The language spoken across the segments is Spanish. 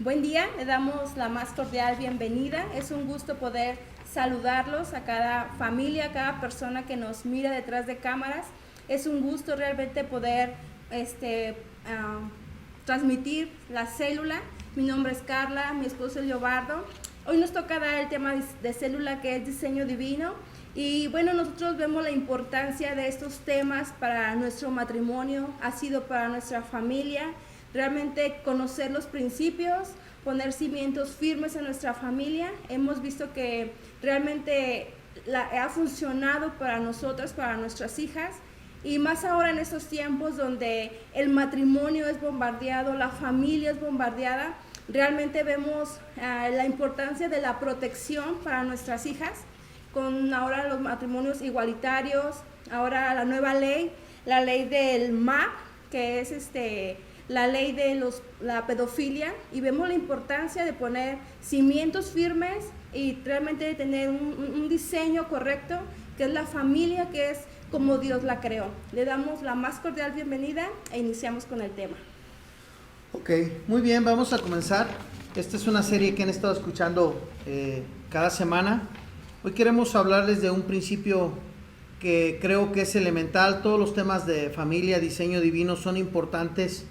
Buen día, le damos la más cordial bienvenida. Es un gusto poder saludarlos a cada familia, a cada persona que nos mira detrás de cámaras. Es un gusto realmente poder transmitir la célula. Mi nombre es Carla, mi esposo es Leobardo. Hoy nos toca dar el tema de célula, que es diseño divino. Y bueno, nosotros vemos la importancia de estos temas para nuestro matrimonio, ha sido para nuestra familia. Realmente conocer los principios, poner cimientos firmes en nuestra familia. Hemos visto que realmente ha funcionado para nosotras, para nuestras hijas. Y más ahora en estos tiempos donde el matrimonio es bombardeado, la familia es bombardeada, realmente vemos la importancia de la protección para nuestras hijas, con ahora los matrimonios igualitarios, ahora la nueva ley, la ley del MAP, que es la ley de la pedofilia, y vemos la importancia de poner cimientos firmes y realmente de tener un diseño correcto, que es la familia, que es como Dios la creó. Le damos la más cordial bienvenida e iniciamos con el tema. Ok, muy bien, vamos a comenzar. Esta es una serie que han estado escuchando cada semana. Hoy queremos hablarles de un principio que creo que es elemental. Todos los temas de familia, diseño divino son importantes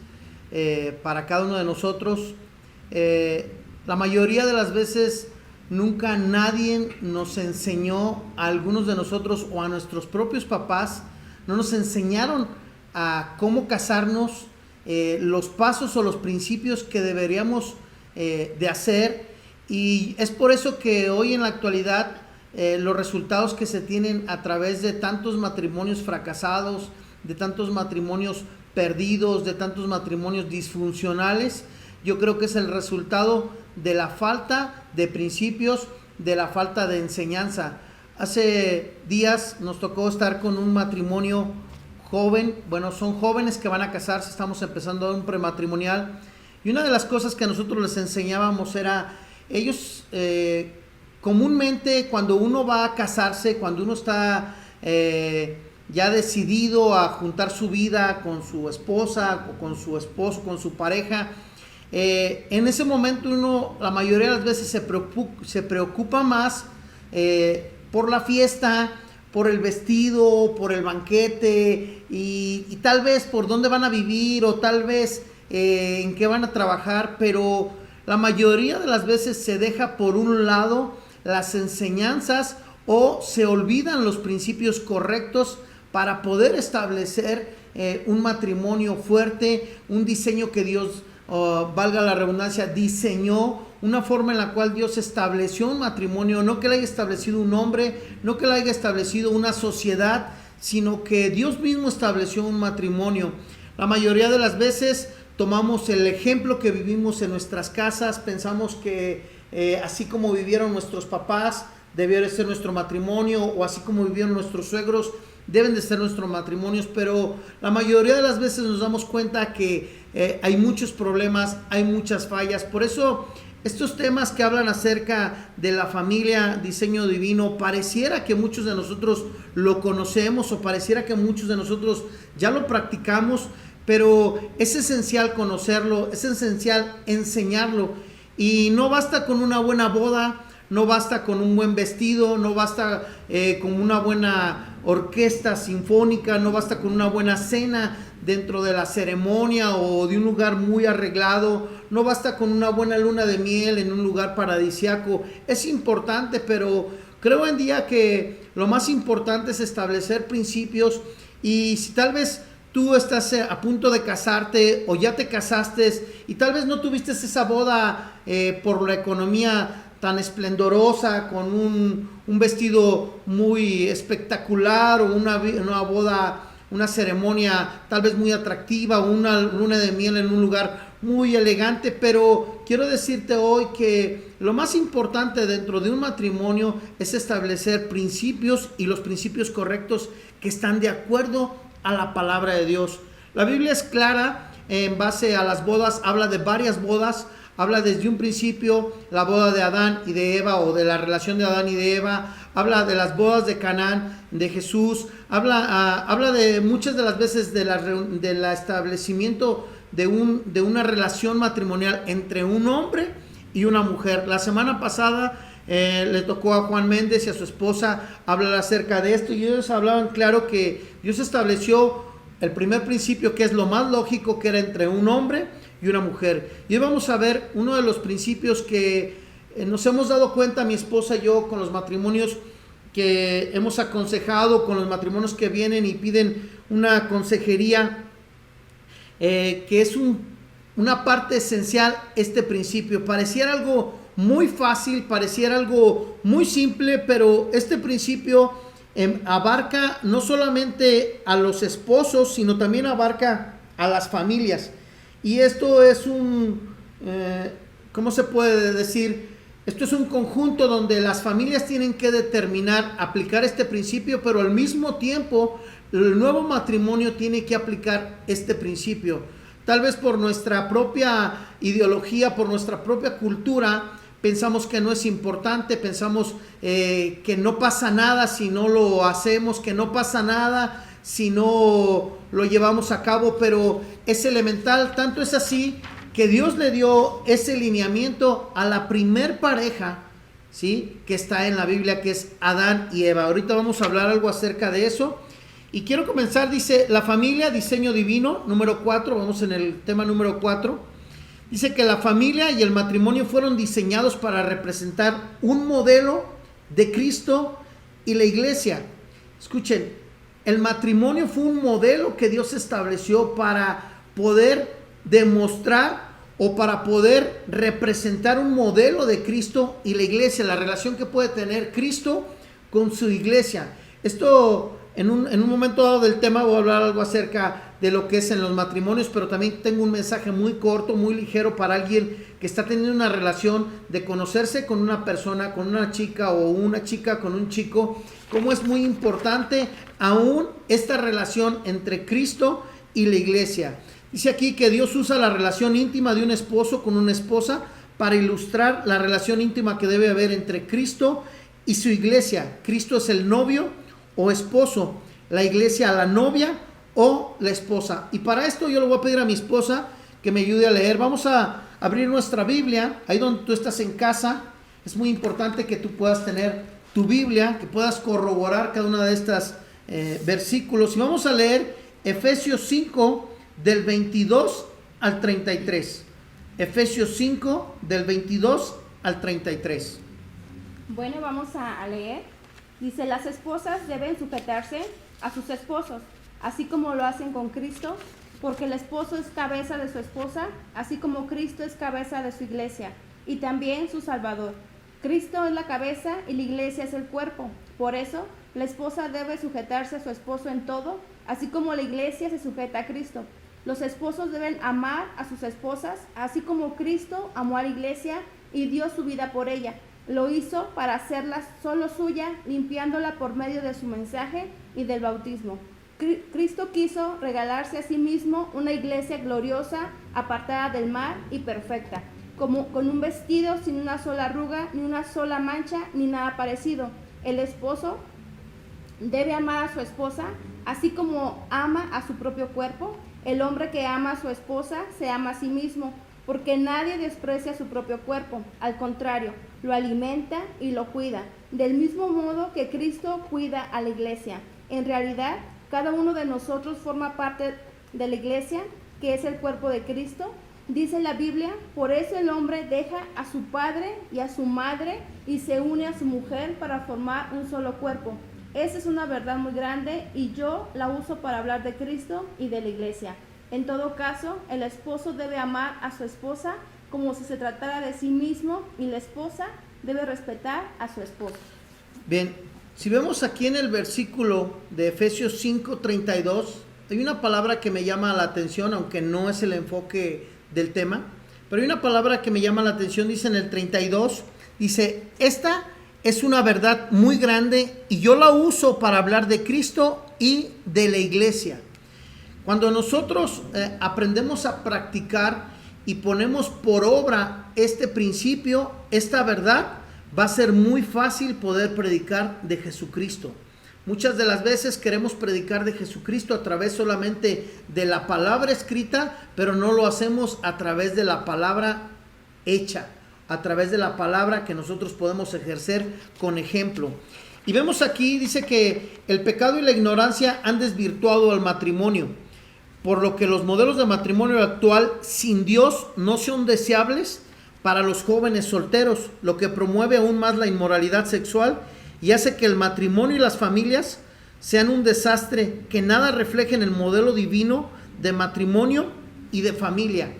para cada uno de nosotros. La mayoría de las veces nunca nadie nos enseñó, a algunos de nosotros o a nuestros propios papás, no nos enseñaron a cómo casarnos, los pasos o los principios que deberíamos de hacer, y es por eso que hoy en la actualidad los resultados que se tienen a través de tantos matrimonios fracasados, de tantos matrimonios perdidos, de tantos matrimonios disfuncionales, yo creo que es el resultado de la falta de principios, de la falta de enseñanza. Hace días nos tocó estar con un matrimonio joven, bueno, son jóvenes que van a casarse, estamos empezando un prematrimonial, y una de las cosas que nosotros les enseñábamos era, ellos comúnmente cuando uno va a casarse, cuando uno está ya decidido a juntar su vida con su esposa o con su esposo, con su pareja, en ese momento uno la mayoría de las veces se preocupa más por la fiesta, por el vestido, por el banquete y tal vez por dónde van a vivir o tal vez en qué van a trabajar, pero la mayoría de las veces se deja por un lado las enseñanzas o se olvidan los principios correctos para poder establecer un matrimonio fuerte, un diseño que Dios, valga la redundancia, diseñó, una forma en la cual Dios estableció un matrimonio, no que le haya establecido un hombre, no que le haya establecido una sociedad, sino que Dios mismo estableció un matrimonio. La mayoría de las veces tomamos el ejemplo que vivimos en nuestras casas, pensamos que así como vivieron nuestros papás, debió de ser nuestro matrimonio, o así como vivieron nuestros suegros, deben de ser nuestros matrimonios, pero la mayoría de las veces nos damos cuenta que hay muchos problemas, hay muchas fallas. Por eso estos temas que hablan acerca de la familia, diseño divino, pareciera que muchos de nosotros lo conocemos o pareciera que muchos de nosotros ya lo practicamos, pero es esencial conocerlo, es esencial enseñarlo, y no basta con una buena boda, no basta con un buen vestido, no basta con una buena orquesta sinfónica, no basta con una buena cena dentro de la ceremonia o de un lugar muy arreglado, no basta con una buena luna de miel en un lugar paradisíaco. Es importante, pero creo hoy en día que lo más importante es establecer principios, y si tal vez tú estás a punto de casarte o ya te casaste y tal vez no tuviste esa boda por la economía tan esplendorosa, con un vestido muy espectacular, o una boda, una ceremonia tal vez muy atractiva, o una luna de miel en un lugar muy elegante, pero quiero decirte hoy que lo más importante dentro de un matrimonio es establecer principios, y los principios correctos que están de acuerdo a la palabra de Dios. La Biblia es clara en base a las bodas, habla de varias bodas. Habla desde un principio la boda de Adán y de Eva, o de la relación de Adán y de Eva. Habla de las bodas de Canaán, de Jesús. Habla de muchas de las veces del establecimiento de una relación matrimonial entre un hombre y una mujer. La semana pasada le tocó a Juan Méndez y a su esposa hablar acerca de esto, y ellos hablaban claro que Dios estableció el primer principio, que es lo más lógico, que era entre un hombre y una mujer. Y hoy vamos a ver uno de los principios que nos hemos dado cuenta, mi esposa y yo, con los matrimonios que hemos aconsejado, con los matrimonios que vienen y piden una consejería, que es una parte esencial este principio. Pareciera algo muy fácil, pareciera algo muy simple, pero este principio abarca no solamente a los esposos, sino también abarca a las familias. Y esto es ¿cómo se puede decir? Esto es un conjunto donde las familias tienen que determinar, aplicar este principio, pero al mismo tiempo el nuevo matrimonio tiene que aplicar este principio. Tal vez por nuestra propia ideología, por nuestra propia cultura, pensamos que no es importante, pensamos que no pasa nada si no lo hacemos, que no pasa nada si no lo llevamos a cabo, pero es elemental. Tanto es así que Dios le dio ese lineamiento a la primer pareja, ¿sí?, que está en la Biblia, que es Adán y Eva. Ahorita vamos a hablar algo acerca de eso. Y quiero comenzar, dice, la familia, diseño divino, número 4, vamos en el tema número 4. Dice que la familia y el matrimonio fueron diseñados para representar un modelo de Cristo y la iglesia. Escuchen, el matrimonio fue un modelo que Dios estableció para poder demostrar o para poder representar un modelo de Cristo y la iglesia, la relación que puede tener Cristo con su iglesia. Esto, en un momento dado del tema, voy a hablar algo acerca de lo que es en los matrimonios, pero también tengo un mensaje muy corto, muy ligero para alguien que está teniendo una relación de conocerse con una persona, con una chica, o una chica con un chico. Cómo es muy importante aún esta relación entre Cristo y la iglesia. Dice aquí que Dios usa la relación íntima de un esposo con una esposa para ilustrar la relación íntima que debe haber entre Cristo y su iglesia. Cristo es el novio o esposo, la iglesia la novia o la esposa. Y para esto yo le voy a pedir a mi esposa que me ayude a leer. Vamos a abrir nuestra Biblia, ahí donde tú estás en casa. Es muy importante que tú puedas tener tu Biblia, que puedas corroborar cada una de estas versículos. Y vamos a leer Efesios 5, del 22 al 33. Efesios 5, del 22 al 33. Bueno, vamos a leer. Dice, las esposas deben sujetarse a sus esposos, así como lo hacen con Cristo, porque el esposo es cabeza de su esposa, así como Cristo es cabeza de su iglesia, y también su Salvador. Cristo es la cabeza y la iglesia es el cuerpo. Por eso, la esposa debe sujetarse a su esposo en todo, así como la iglesia se sujeta a Cristo. Los esposos deben amar a sus esposas, así como Cristo amó a la iglesia y dio su vida por ella. Lo hizo para hacerla solo suya, limpiándola por medio de su mensaje y del bautismo. Cristo quiso regalarse a sí mismo una iglesia gloriosa, apartada del mal y perfecta, como con un vestido sin una sola arruga, ni una sola mancha, ni nada parecido. El esposo debe amar a su esposa, así como ama a su propio cuerpo. El hombre que ama a su esposa se ama a sí mismo, porque nadie desprecia su propio cuerpo. Al contrario, lo alimenta y lo cuida, del mismo modo que Cristo cuida a la iglesia. En realidad, cada uno de nosotros forma parte de la iglesia, que es el cuerpo de Cristo. Dice la Biblia, por eso el hombre deja a su padre y a su madre y se une a su mujer para formar un solo cuerpo. Esa es una verdad muy grande y yo la uso para hablar de Cristo y de la iglesia. En todo caso, el esposo debe amar a su esposa como si se tratara de sí mismo, y la esposa debe respetar a su esposo. Bien, si vemos aquí en el versículo de Efesios 5:32, hay una palabra que me llama la atención, aunque no es el enfoque del tema, pero hay una palabra que me llama la atención. Dice en el 32, dice, esta es una verdad muy grande y yo la uso para hablar de Cristo y de la iglesia. Cuando nosotros aprendemos a practicar y ponemos por obra este principio, esta verdad, va a ser muy fácil poder predicar de Jesucristo. Muchas de las veces queremos predicar de Jesucristo a través solamente de la palabra escrita, pero no lo hacemos a través de la palabra hecha, a través de la palabra que nosotros podemos ejercer con ejemplo. Y vemos aquí, dice que el pecado y la ignorancia han desvirtuado al matrimonio, por lo que los modelos de matrimonio actual sin Dios no son deseables para los jóvenes solteros, lo que promueve aún más la inmoralidad sexual y hace que el matrimonio y las familias sean un desastre que nada reflejen el modelo divino de matrimonio y de familia.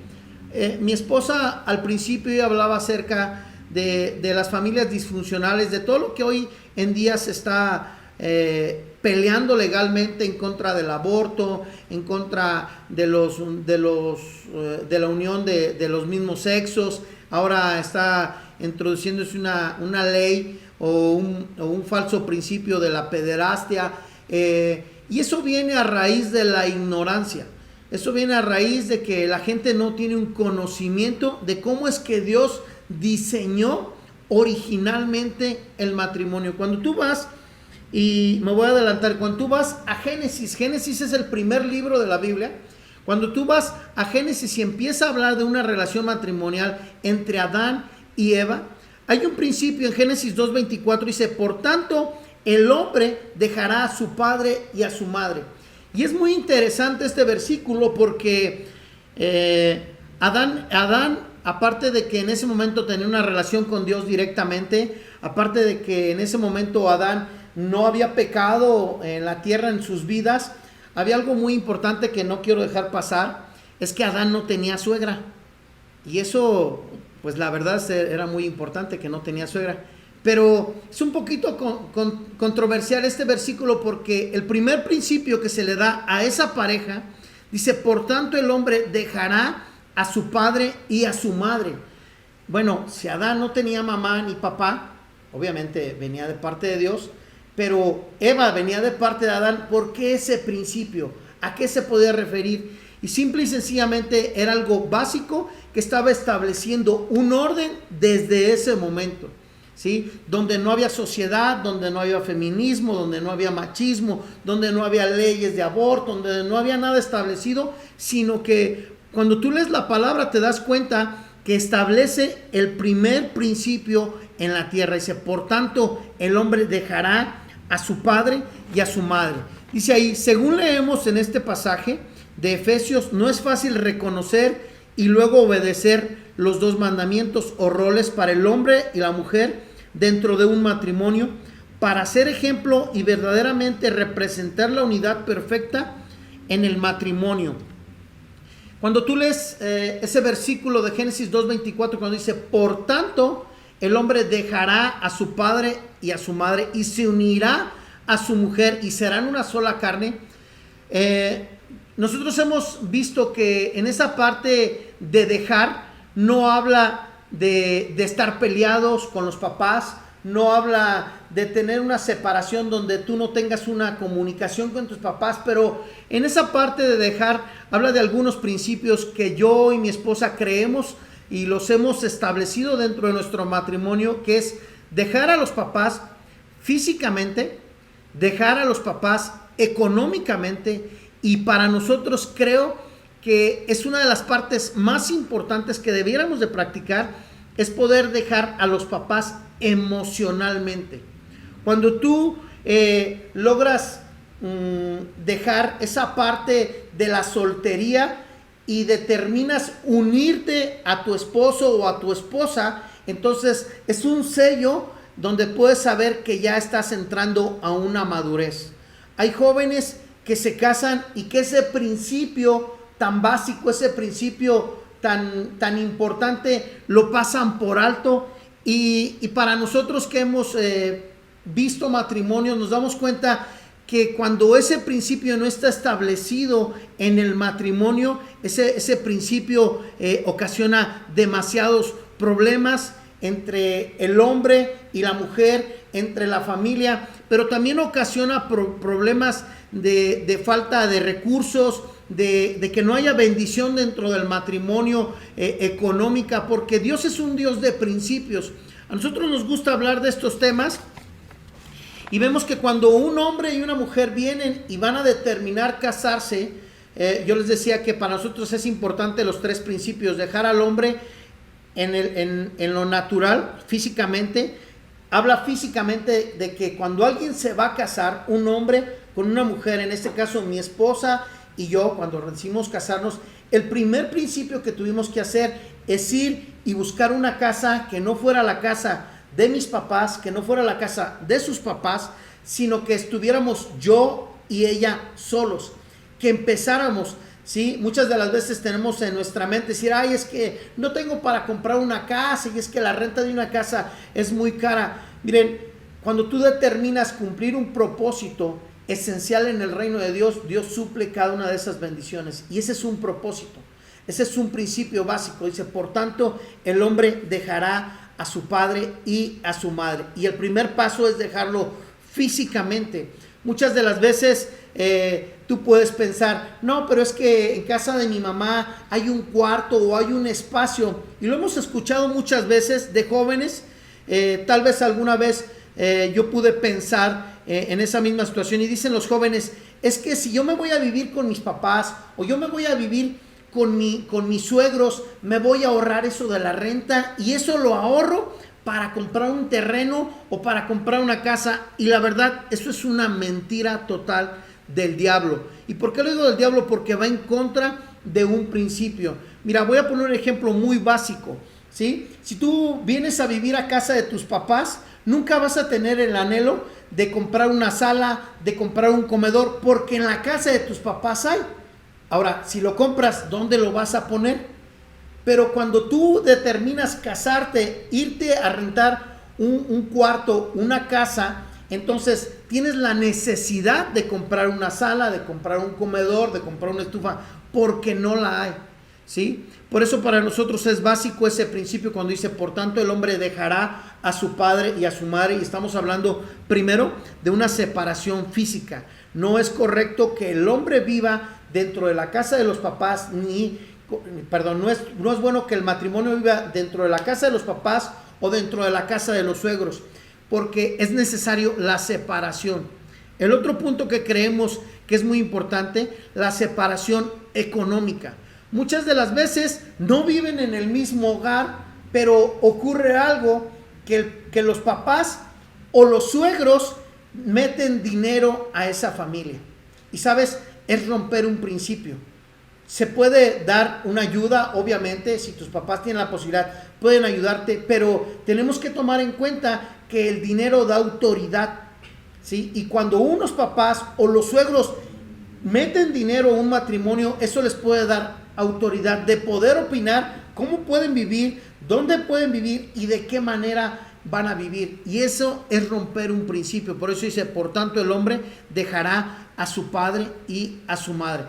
Mi esposa al principio hablaba acerca de las familias disfuncionales, de todo lo que hoy en día se está peleando legalmente en contra del aborto, en contra de la unión de los mismos sexos. Ahora está introduciéndose una ley o un falso principio de la pederastia, y eso viene a raíz de la ignorancia. Eso viene a raíz de que la gente no tiene un conocimiento de cómo es que Dios diseñó originalmente el matrimonio. Cuando tú vas, y me voy a adelantar, cuando tú vas a Génesis es el primer libro de la Biblia. Cuando tú vas a Génesis y empieza a hablar de una relación matrimonial entre Adán y Eva, hay un principio en Génesis 2:24, dice: por tanto, el hombre dejará a su padre y a su madre. Y es muy interesante este versículo porque Adán, aparte de que en ese momento tenía una relación con Dios directamente, aparte de que en ese momento Adán no había pecado en la tierra en sus vidas, había algo muy importante que no quiero dejar pasar, es que Adán no tenía suegra. Y eso, pues la verdad era muy importante, que no tenía suegra. Pero es un poquito controversial este versículo porque el primer principio que se le da a esa pareja dice: por tanto el hombre dejará a su padre y a su madre. Bueno, si Adán no tenía mamá ni papá, obviamente venía de parte de Dios, pero Eva venía de parte de Adán. ¿Por qué ese principio? ¿A qué se podía referir? Y simple y sencillamente era algo básico que estaba estableciendo un orden desde ese momento, ¿sí? Donde no había sociedad, donde no había feminismo, donde no había machismo, donde no había leyes de aborto, donde no había nada establecido, sino que cuando tú lees la palabra te das cuenta que establece el primer principio en la tierra. Dice: por tanto el hombre dejará a su padre y a su madre. Dice ahí, según leemos en este pasaje de Efesios, no es fácil reconocer y luego obedecer los dos mandamientos o roles para el hombre y la mujer dentro de un matrimonio, para ser ejemplo y verdaderamente representar la unidad perfecta en el matrimonio. Cuando tú lees ese versículo de Génesis 2:24, cuando dice: por tanto el hombre dejará a su padre y a su madre y se unirá a su mujer y serán una sola carne, nosotros hemos visto que en esa parte de dejar no habla de estar peleados con los papás, no habla de tener una separación donde tú no tengas una comunicación con tus papás, pero en esa parte de dejar habla de algunos principios que yo y mi esposa creemos y los hemos establecido dentro de nuestro matrimonio, que es dejar a los papás físicamente, dejar a los papás económicamente, y para nosotros creo que es una de las partes más importantes que debiéramos de practicar, es poder dejar a los papás emocionalmente. Cuando tú logras dejar esa parte de la soltería y determinas unirte a tu esposo o a tu esposa, entonces es un sello donde puedes saber que ya estás entrando a una madurez. Hay jóvenes que se casan y que ese principio tan básico, ese principio tan importante, lo pasan por alto, y para nosotros que hemos visto matrimonios, nos damos cuenta que cuando ese principio no está establecido en el matrimonio, ese principio ocasiona demasiados problemas entre el hombre y la mujer, entre la familia, pero también ocasiona problemas de falta de recursos, de que no haya bendición dentro del matrimonio económica, porque Dios es un Dios de principios. A nosotros nos gusta hablar de estos temas Y vemos que cuando un hombre y una mujer vienen y van a determinar casarse, yo les decía que para nosotros es importante los 3 principios: dejar al hombre en lo natural, físicamente. Habla físicamente de que cuando alguien se va a casar, un hombre con una mujer, en este caso mi esposa y yo, cuando decidimos casarnos, el primer principio que tuvimos que hacer es ir y buscar una casa que no fuera la casa de mis papás, que no fuera la casa de sus papás, sino que estuviéramos yo y ella solos, que empezáramos, ¿sí? Muchas de las veces tenemos en nuestra mente decir, ay, es que no tengo para comprar una casa, y es que la renta de una casa es muy cara. Miren, cuando tú determinas cumplir un propósito esencial en el reino de Dios, Dios suple cada una de esas bendiciones, y ese es un propósito, ese es un principio básico. Dice, por tanto, el hombre dejará a su padre y a su madre, y el primer paso es dejarlo físicamente. Muchas de las veces tú puedes pensar, no, pero es que en casa de mi mamá hay un cuarto o hay un espacio, y lo hemos escuchado muchas veces de jóvenes. Tal vez alguna vez yo pude pensar en esa misma situación, y dicen los jóvenes, es que si yo me voy a vivir con mis papás o yo me voy a vivir con mis suegros, me voy a ahorrar eso de la renta, y eso lo ahorro para comprar un terreno o para comprar una casa. Y la verdad, eso es una mentira total del diablo. ¿Y por qué lo digo del diablo? Porque va en contra de un principio. Mira, voy a poner un ejemplo muy básico, ¿sí? Si tú vienes a vivir a casa de tus papás, nunca vas a tener el anhelo de comprar una sala, de comprar un comedor, porque en la casa de tus papás hay. Ahora, si lo compras, ¿dónde lo vas a poner? Pero cuando tú determinas casarte, irte a rentar un cuarto, una casa, entonces tienes la necesidad de comprar una sala, de comprar un comedor, de comprar una estufa, porque no la hay, ¿sí? Por eso para nosotros es básico ese principio cuando dice, por tanto el hombre dejará a su padre y a su madre, y estamos hablando primero de una separación física. No es correcto que el hombre viva dentro de la casa de los papás, no es bueno que el matrimonio viva dentro de la casa de los papás o dentro de la casa de los suegros, porque es necesario la separación. El otro punto que creemos que es muy importante, la separación económica. Muchas de las veces no viven en el mismo hogar, pero ocurre algo que los papás o los suegros meten dinero a esa familia. Y sabes, es romper un principio. Se puede dar una ayuda, obviamente, si tus papás tienen la posibilidad, pueden ayudarte, pero tenemos que tomar en cuenta que el dinero da autoridad, ¿sí? Y cuando unos papás o los suegros meten dinero a un matrimonio, eso les puede dar autoridad de poder opinar cómo pueden vivir, dónde pueden vivir y de qué manera van a vivir. Y eso es romper un principio. Por eso dice, por tanto el hombre dejará a su padre y a su madre.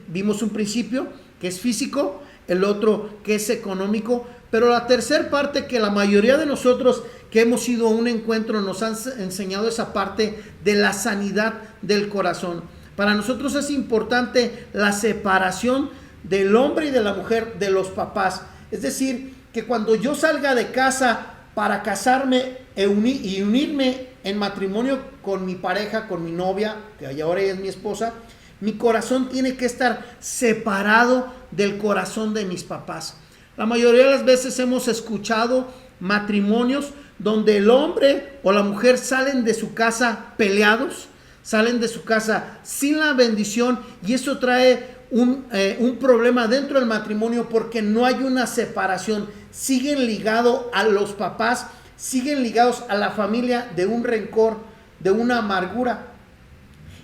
Vimos un principio que es físico, el otro que es económico, pero la tercera parte que la mayoría de nosotros que hemos ido a un encuentro nos han enseñado esa parte de la sanidad del corazón. Para nosotros es importante la separación del hombre y de la mujer de los papás. Es decir, que cuando yo salga de casa para casarme y unirme en matrimonio con mi pareja, con mi novia, que ahora ella es mi esposa, mi corazón tiene que estar separado del corazón de mis papás. La mayoría de las veces hemos escuchado matrimonios donde el hombre o la mujer salen de su casa peleados, salen de su casa sin la bendición, y eso trae un problema dentro del matrimonio porque no hay una separación. Siguen ligados a los papás, siguen ligados a la familia de un rencor, de una amargura.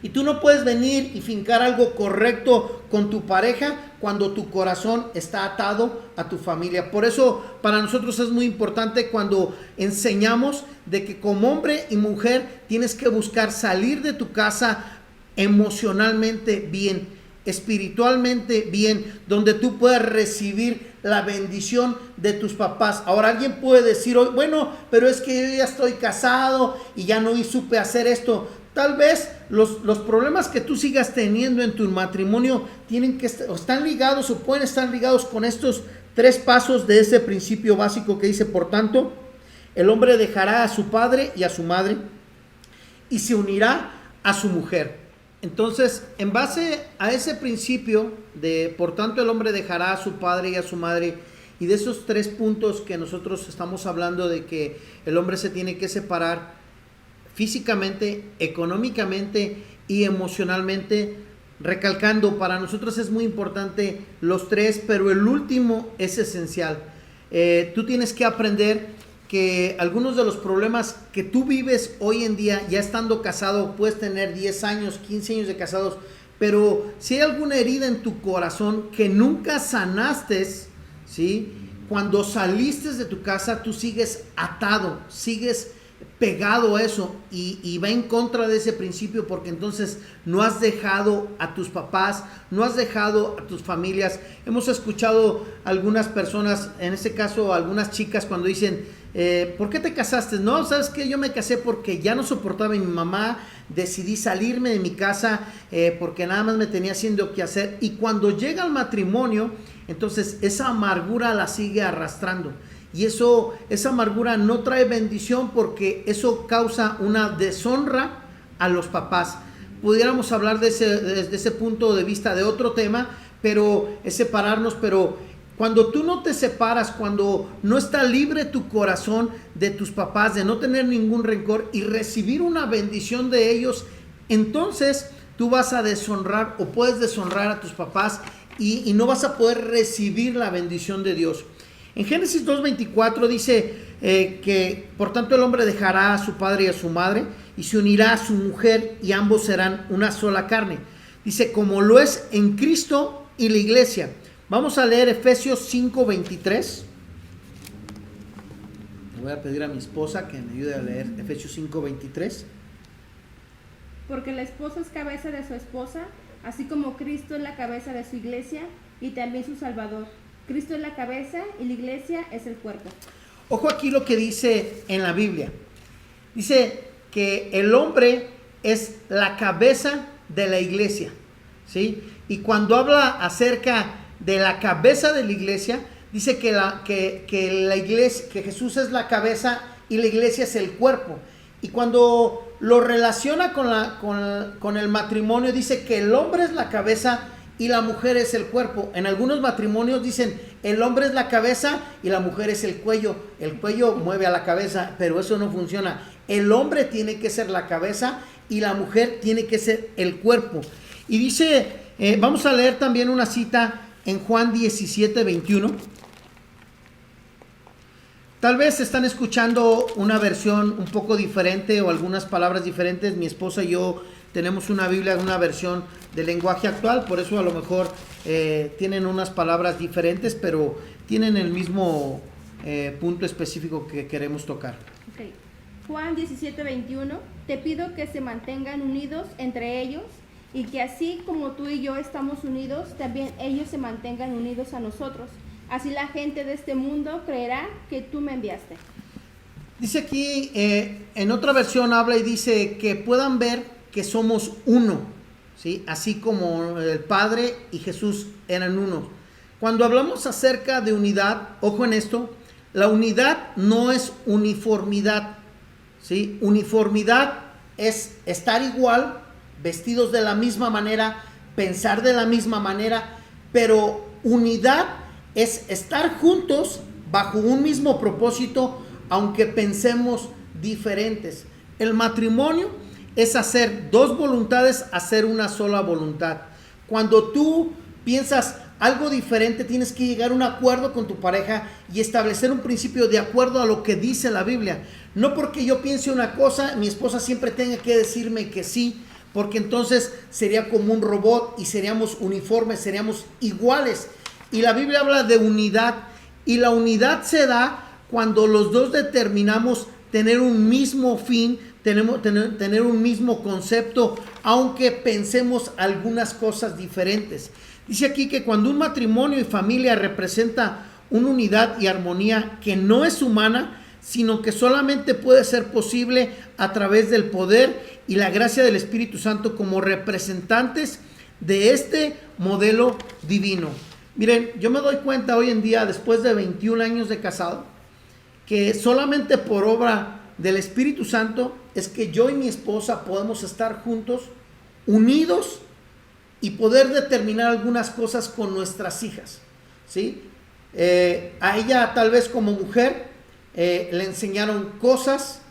Y tú no puedes venir y fincar algo correcto con tu pareja cuando tu corazón está atado a tu familia. Por eso para nosotros es muy importante cuando enseñamos de que como hombre y mujer tienes que buscar salir de tu casa emocionalmente bien, espiritualmente bien, donde tú puedas recibir la bendición de tus papás. Ahora alguien puede decir hoy, bueno, pero es que yo ya estoy casado y ya no supe hacer esto. Tal vez los problemas que tú sigas teniendo en tu matrimonio están ligados o pueden estar ligados con estos 3 pasos de ese principio básico que dice, por tanto, el hombre dejará a su padre y a su madre y se unirá a su mujer. Entonces, en base a ese principio de, por tanto, el hombre dejará a su padre y a su madre, y de esos 3 puntos que nosotros estamos hablando, de que el hombre se tiene que separar físicamente, económicamente y emocionalmente, recalcando, para nosotros es muy importante los 3, pero el último es esencial. Tú tienes que aprender que algunos de los problemas que tú vives hoy en día, ya estando casado, puedes tener 10 años, 15 años de casados, pero si hay alguna herida en tu corazón que nunca sanaste, ¿sí? Cuando saliste de tu casa, tú sigues atado, sigues pegado a eso, y va en contra de ese principio, porque entonces no has dejado a tus papás, no has dejado a tus familias. Hemos escuchado algunas personas, en este caso algunas chicas, cuando dicen, ¿por qué te casaste? No, ¿sabes qué? Yo me casé porque ya no soportaba a mi mamá, decidí salirme de mi casa porque nada más me tenía haciendo que hacer, y cuando llega el matrimonio, entonces esa amargura la sigue arrastrando. Y esa amargura no trae bendición, porque eso causa una deshonra a los papás. Pudiéramos hablar desde ese punto de vista de otro tema, pero es separarnos. Pero cuando tú no te separas, cuando no está libre tu corazón de tus papás, de no tener ningún rencor y recibir una bendición de ellos, entonces tú vas a deshonrar, o puedes deshonrar a tus papás, y no vas a poder recibir la bendición de Dios. En Génesis 2:24 dice que por tanto el hombre dejará a su padre y a su madre y se unirá a su mujer, y ambos serán una sola carne. Dice, como lo es en Cristo y la iglesia. Vamos a leer Efesios 5:23. Le voy a pedir a mi esposa que me ayude a leer Efesios 5:23. Porque la esposa es cabeza de su esposa, así como Cristo es la cabeza de su iglesia y también su Salvador. Cristo es la cabeza y la iglesia es el cuerpo. Ojo aquí lo que dice en la Biblia. Dice que el hombre es la cabeza de la iglesia, ¿sí? Y cuando habla acerca de la cabeza de la iglesia, dice que la iglesia, que Jesús es la cabeza y la iglesia es el cuerpo. Y cuando lo relaciona con el matrimonio, dice que el hombre es la cabeza y la mujer es el cuerpo. En algunos matrimonios dicen, el hombre es la cabeza y la mujer es el cuello. El cuello mueve a la cabeza, pero eso no funciona. El hombre tiene que ser la cabeza y la mujer tiene que ser el cuerpo. Y dice, vamos a leer también una cita en Juan 17:21. Tal vez están escuchando una versión un poco diferente o algunas palabras diferentes. Mi esposa y yo tenemos una Biblia, una versión de lenguaje actual, por eso a lo mejor tienen unas palabras diferentes, pero tienen el mismo punto específico que queremos tocar. Okay. Juan 17:21, te pido que se mantengan unidos entre ellos, y que así como tú y yo estamos unidos, también ellos se mantengan unidos a nosotros. Así la gente de este mundo creerá que tú me enviaste. Dice aquí, en otra versión habla y dice que puedan ver que somos uno, ¿sí? Así como el Padre y Jesús eran uno. Cuando hablamos acerca de unidad, ojo en esto, la unidad no es uniformidad, ¿sí? Uniformidad es estar igual, vestidos de la misma manera, pensar de la misma manera, pero unidad es estar juntos bajo un mismo propósito, aunque pensemos diferentes. El matrimonio es hacer 2 voluntades, hacer una sola voluntad. Cuando tú piensas algo diferente, tienes que llegar a un acuerdo con tu pareja y establecer un principio de acuerdo a lo que dice la Biblia. No porque yo piense una cosa, mi esposa siempre tenga que decirme que sí, porque entonces sería como un robot y seríamos uniformes, seríamos iguales. Y la Biblia habla de unidad, y la unidad se da cuando los dos determinamos tener un mismo fin, tener un mismo concepto, aunque pensemos algunas cosas diferentes. Dice aquí que cuando un matrimonio y familia representa una unidad y armonía que no es humana, sino que solamente puede ser posible a través del poder y la gracia del Espíritu Santo como representantes de este modelo divino. Miren, yo me doy cuenta hoy en día, después de 21 años de casado, que solamente por obra del Espíritu Santo es que yo y mi esposa podemos estar juntos, unidos, y poder determinar algunas cosas con nuestras hijas, ¿sí? A ella tal vez como mujer le enseñaron cosas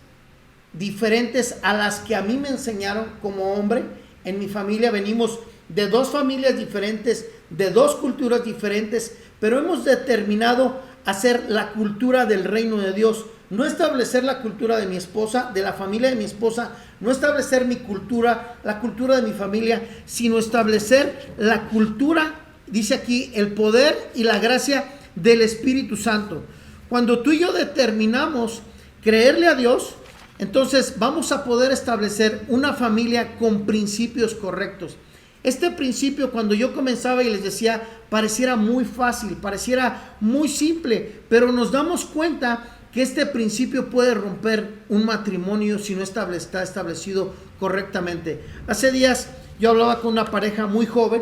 diferentes a las que a mí me enseñaron como hombre. En mi familia venimos de dos familias diferentes, de dos culturas diferentes, pero hemos determinado hacer la cultura del reino de Dios, no establecer la cultura de mi esposa, de la familia de mi esposa, no establecer mi cultura, la cultura de mi familia, sino establecer la cultura, dice aquí, el poder y la gracia del Espíritu Santo. Cuando tú y yo determinamos creerle a Dios, entonces vamos a poder establecer una familia con principios correctos. Este principio, cuando yo comenzaba y les decía, pareciera muy fácil, pareciera muy simple, pero nos damos cuenta que este principio puede romper un matrimonio si no está establecido correctamente. Hace días yo hablaba con una pareja muy joven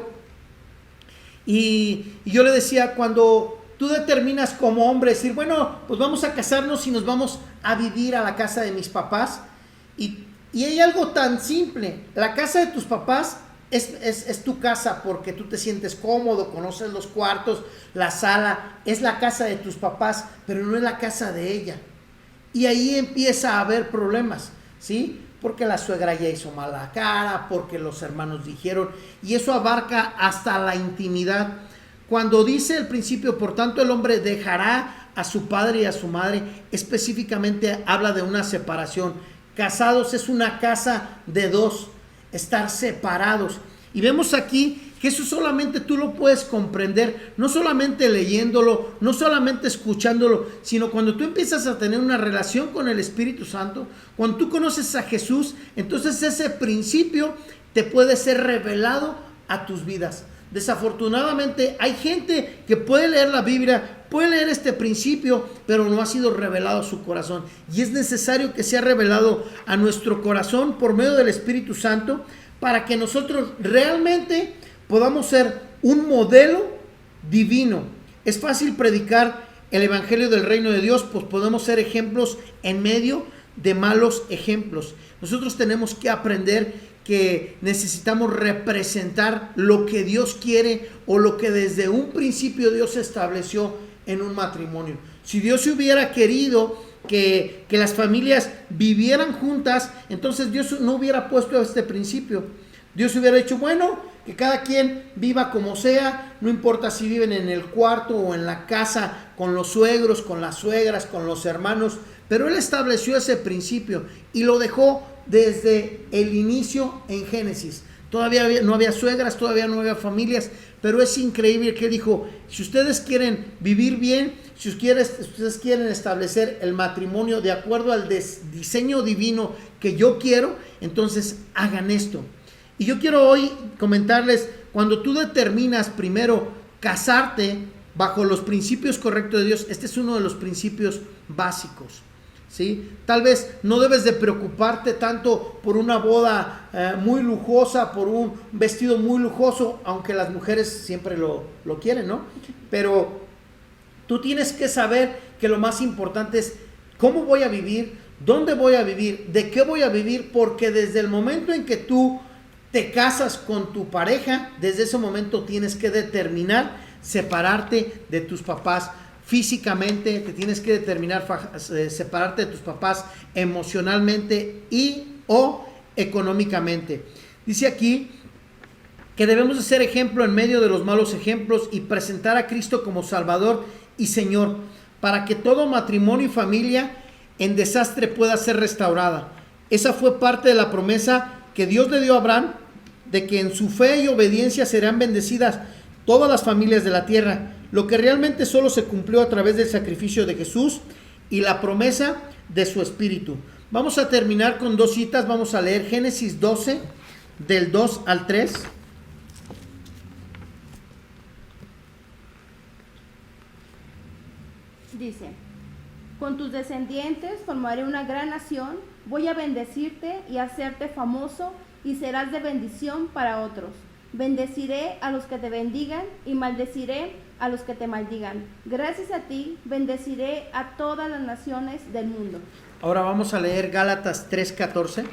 y yo le decía, cuando tú determinas como hombre decir, bueno, pues vamos a casarnos y nos vamos a vivir a la casa de mis papás, y hay algo tan simple, la casa de tus papás es tu casa porque tú te sientes cómodo, conoces los cuartos, la sala, es la casa de tus papás, pero no es la casa de ella. Y ahí empieza a haber problemas, ¿sí? Porque la suegra ya hizo mala cara, porque los hermanos dijeron, y eso abarca hasta la intimidad. Cuando dice el principio, por tanto el hombre dejará a su padre y a su madre, específicamente habla de una separación. Casados es una casa de dos, estar separados. Y vemos aquí que eso solamente tú lo puedes comprender, no solamente leyéndolo, no solamente escuchándolo, sino cuando tú empiezas a tener una relación con el Espíritu Santo, cuando tú conoces a Jesús, entonces ese principio te puede ser revelado a tus vidas. Desafortunadamente hay gente que puede leer la Biblia, puede leer este principio, pero no ha sido revelado a su corazón, y es necesario que sea revelado a nuestro corazón por medio del Espíritu Santo, para que nosotros realmente podamos ser un modelo divino. Es fácil predicar el evangelio del reino de Dios, pues podemos ser ejemplos en medio de malos ejemplos. Nosotros tenemos que aprender que necesitamos representar lo que Dios quiere o lo que desde un principio Dios estableció en un matrimonio. Si Dios hubiera querido que las familias vivieran juntas, entonces Dios no hubiera puesto este principio. Dios hubiera dicho, bueno, que cada quien viva como sea, no importa si viven en el cuarto o en la casa, con los suegros, con las suegras, con los hermanos, pero Él estableció ese principio y lo dejó desde el inicio en Génesis. Todavía no había suegras, todavía no había familias, pero es increíble que Él dijo, si ustedes quieren vivir bien, si ustedes quieren establecer el matrimonio de acuerdo al diseño divino que yo quiero, entonces hagan esto. Y yo quiero hoy comentarles, cuando tú determinas primero casarte bajo los principios correctos de Dios, este es uno de los principios básicos, ¿sí? Tal vez no debes de preocuparte tanto por una boda muy lujosa, por un vestido muy lujoso, aunque las mujeres siempre lo quieren, ¿no? Pero tú tienes que saber que lo más importante es cómo voy a vivir, dónde voy a vivir, de qué voy a vivir, porque desde el momento en que tú te casas con tu pareja, desde ese momento tienes que determinar separarte de tus papás físicamente, te tienes que determinar separarte de tus papás emocionalmente y o económicamente. Dice aquí que debemos de ser ejemplo en medio de los malos ejemplos y presentar a Cristo como Salvador y Señor, para que todo matrimonio y familia en desastre pueda ser restaurada. Esa fue parte de la promesa que Dios le dio a Abraham, de que en su fe y obediencia serán bendecidas todas las familias de la tierra, lo que realmente solo se cumplió a través del sacrificio de Jesús y la promesa de su Espíritu. Vamos a terminar con dos citas, vamos a leer Génesis 12, del 2 al 3. Dice, con tus descendientes formaré una gran nación, voy a bendecirte y hacerte famoso y serás de bendición para otros. Bendeciré a los que te bendigan y maldeciré a los que te maldigan. Gracias a ti bendeciré a todas las naciones del mundo. Ahora vamos a leer Gálatas 3:14.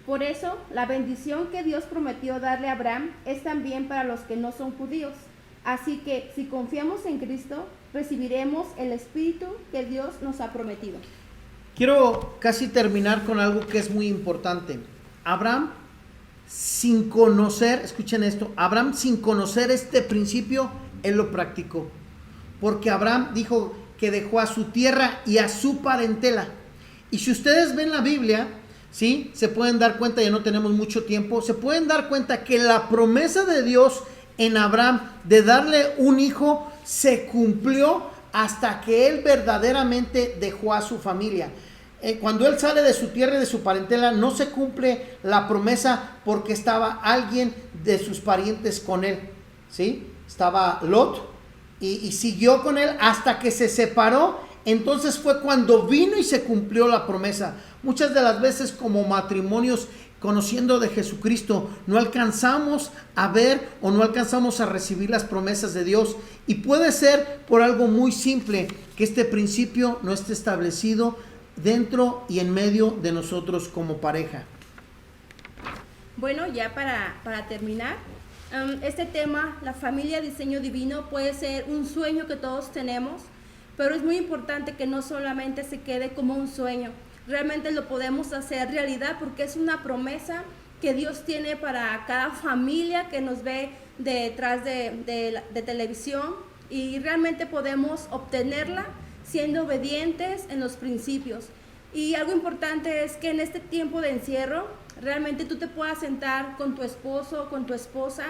Por eso, la bendición que Dios prometió darle a Abraham es también para los que no son judíos. Así que, si confiamos en Cristo, recibiremos el Espíritu que Dios nos ha prometido. Quiero casi terminar con algo que es muy importante. Abraham, sin conocer, escuchen esto, Abraham sin conocer este principio, él lo practicó. Porque Abraham dijo que dejó a su tierra y a su parentela. Y si ustedes ven la Biblia, ¿sí? Se pueden dar cuenta, ya no tenemos mucho tiempo, se pueden dar cuenta que la promesa de Dios en Abraham de darle un hijo se cumplió hasta que él verdaderamente dejó a su familia. Cuando él sale de su tierra y de su parentela, no se cumple la promesa porque estaba alguien de sus parientes con él, ¿sí? Estaba Lot y siguió con él hasta que se separó. Entonces fue cuando vino y se cumplió la promesa. Muchas de las veces como matrimonios conociendo de Jesucristo no alcanzamos a ver o no alcanzamos a recibir las promesas de Dios, y puede ser por algo muy simple, que este principio no esté establecido dentro y en medio de nosotros como pareja. Bueno, ya para terminar, este tema, la familia diseño divino, puede ser un sueño que todos tenemos, pero es muy importante que no solamente se quede como un sueño. Realmente lo podemos hacer realidad porque es una promesa que Dios tiene para cada familia que nos ve detrás de televisión, y realmente podemos obtenerla siendo obedientes en los principios. Y algo importante es que en este tiempo de encierro realmente tú te puedas sentar con tu esposo, con tu esposa,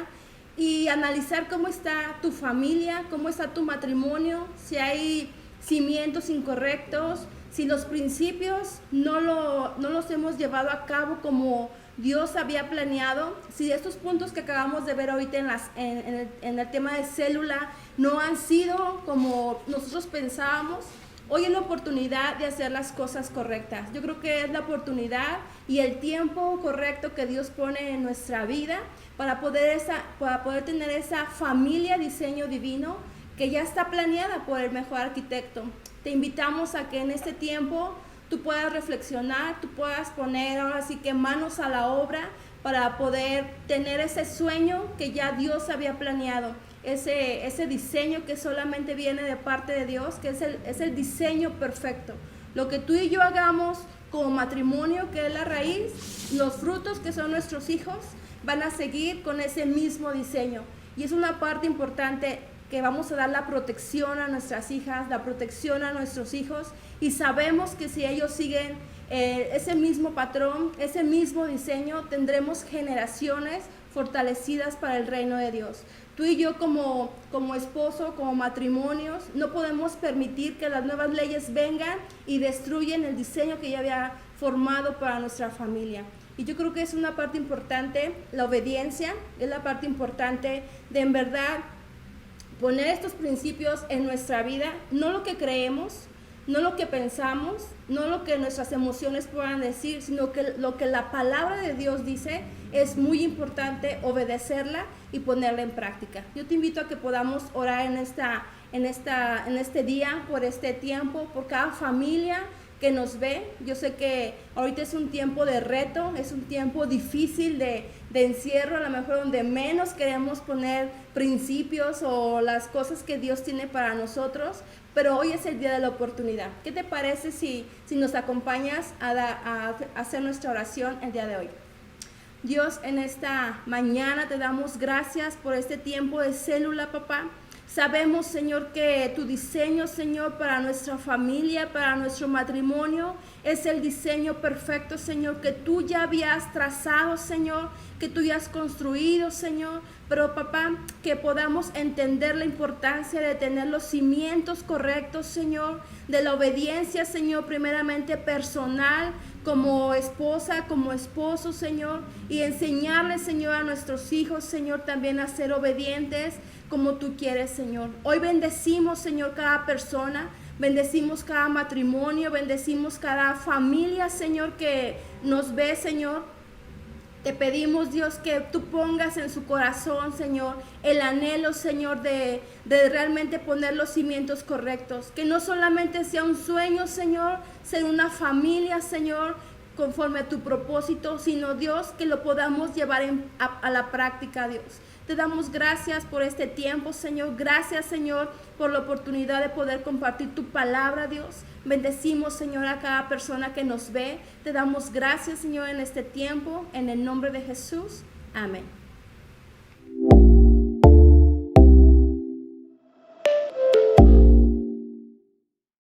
y analizar cómo está tu familia, cómo está tu matrimonio, si hay cimientos incorrectos, si los principios no los hemos llevado a cabo como Dios había planeado, si estos puntos que acabamos de ver ahorita en el tema de célula no han sido como nosotros pensábamos. Hoy es la oportunidad de hacer las cosas correctas. Yo creo que es la oportunidad y el tiempo correcto que Dios pone en nuestra vida para poder tener esa familia diseño divino que ya está planeada por el mejor arquitecto. Te invitamos a que en este tiempo tú puedas reflexionar, tú puedas poner ahora sí que manos a la obra para poder tener ese sueño que ya Dios había planeado, ese diseño que solamente viene de parte de Dios, que es el diseño perfecto. Lo que tú y yo hagamos como matrimonio, que es la raíz, los frutos que son nuestros hijos, van a seguir con ese mismo diseño. Y es una parte importante que vamos a dar la protección a nuestras hijas, la protección a nuestros hijos, y sabemos que si ellos siguen ese mismo patrón, ese mismo diseño, tendremos generaciones fortalecidas para el reino de Dios. Tú y yo como esposo, como matrimonios, no podemos permitir que las nuevas leyes vengan y destruyan el diseño que ya había formado para nuestra familia. Y yo creo que es una parte importante, la obediencia, es la parte importante de en verdad poner estos principios en nuestra vida, no lo que creemos, no lo que pensamos, no lo que nuestras emociones puedan decir, sino que lo que la palabra de Dios dice. Es muy importante obedecerla y ponerla en práctica. Yo te invito a que podamos orar en este día, por este tiempo, por cada familia que nos ve. Yo sé que ahorita es un tiempo de reto, es un tiempo difícil de encierro, a lo mejor donde menos queremos poner principios o las cosas que Dios tiene para nosotros, pero hoy es el día de la oportunidad. ¿Qué te parece si nos acompañas a hacer nuestra oración el día de hoy? Dios, en esta mañana te damos gracias por este tiempo de célula, papá. Sabemos, Señor, que tu diseño, Señor, para nuestra familia, para nuestro matrimonio, es el diseño perfecto, Señor, que tú ya habías trazado, Señor, que tú ya has construido, Señor. Pero papá, que podamos entender la importancia de tener los cimientos correctos, Señor, de la obediencia, Señor, primeramente personal, como esposa, como esposo, Señor, y enseñarle, Señor, a nuestros hijos, Señor, también a ser obedientes como tú quieres, Señor. Hoy bendecimos, Señor, cada persona, bendecimos cada matrimonio, bendecimos cada familia, Señor, que nos ve, Señor. Te pedimos, Dios, que tú pongas en su corazón, Señor, el anhelo, Señor, de realmente poner los cimientos correctos. Que no solamente sea un sueño, Señor, ser una familia, Señor, conforme a tu propósito, sino, Dios, que lo podamos llevar a la práctica, Dios. Te damos gracias por este tiempo, Señor. Gracias, Señor, por la oportunidad de poder compartir tu palabra, Dios. Bendecimos, Señor, a cada persona que nos ve. Te damos gracias, Señor, en este tiempo. En el nombre de Jesús. Amén.